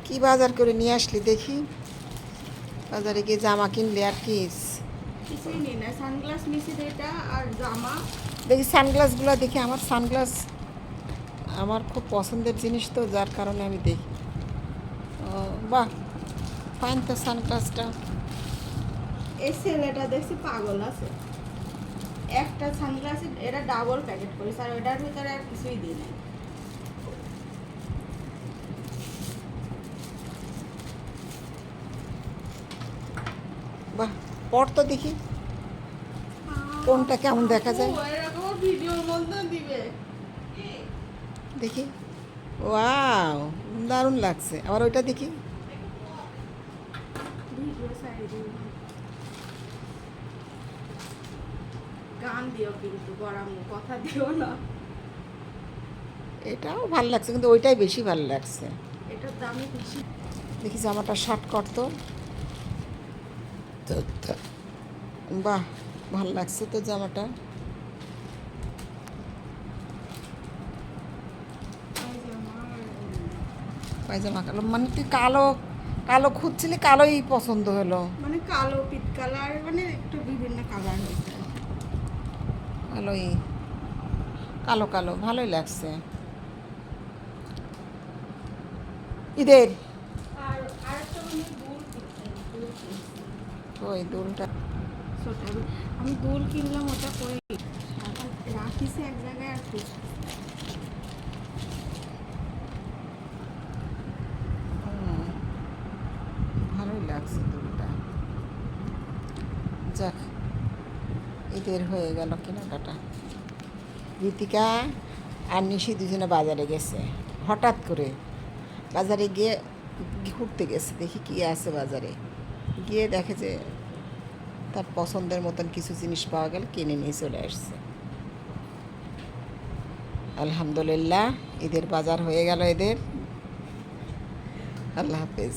কি বাজার করে নিয়ে আসলি দেখি? বাজারে গিয়ে জামা কিনলি আর কি? কিছুই নেই না, সানগ্লাস নিছি এটা আর জামা। দেখি সানগ্লাসগুলো দেখি। আমার সানগ্লাস আমার খুব পছন্দের জিনিস তো, যার কারণে আমি দেখি। ও বাহ, ফাইন তো সানগ্লাসটা। এই ছেলেটা দেখছি পাগল আছে, একটা সানগ্লাস এটা ডাবল প্যাকেট করেছে আর ওটার ভিতরে আর কিছুই দিই নাই। বাহ, পর তো দেখি কোনটা কেমন দেখা যায়। এরকম ভিডিওর মধ্যে দিবে, দেখি। ওয়াও, দারুণ লাগছে। আবার ওইটা দেখি। ভিডিও সাইডে গান দিও কিন্তু গরম কথা দিও না। এটাও ভালো লাগছে, কিন্তু ওইটাই বেশি ভালো লাগছে। এটার দামই বেশি। দেখি জামাটা শার্ট করতো। বাহ, ভালো লাগছে তো জামাটা। পায়জামা কালো, মানে তুই কালো কালো খুঁজছিলি, কালোই পছন্দ হলো। মানে কালো পিট কালার, মানে একটু বিভিন্ন কালার হয়েছে। কালোই, কালো কালো ভালোই লাগছে। ঈদের আর আরেকটা মানে দুল কিনছি। ওই দুলটা। ছোট আমি দুল কিনলাম, ওটা করে রাখিছি এক জায়গায় আর খুঁজছি। ভালোই লাগছে দুলটা। যাক, ঈদের হয়ে গেল কেনাকাটা। রীতিকা আর নিশি দুজনে বাজারে গেছে হঠাৎ করে। বাজারে গিয়ে ঘুরতে গেছে, দেখি কী আছে বাজারে। গিয়ে দেখে যে তার পছন্দের মতন কিছু জিনিস পাওয়া গেল, কিনে নিয়ে চলে আসছে। আলহামদুলিল্লাহ, ঈদের বাজার হয়ে গেল এদের। আল্লাহ হাফেজ।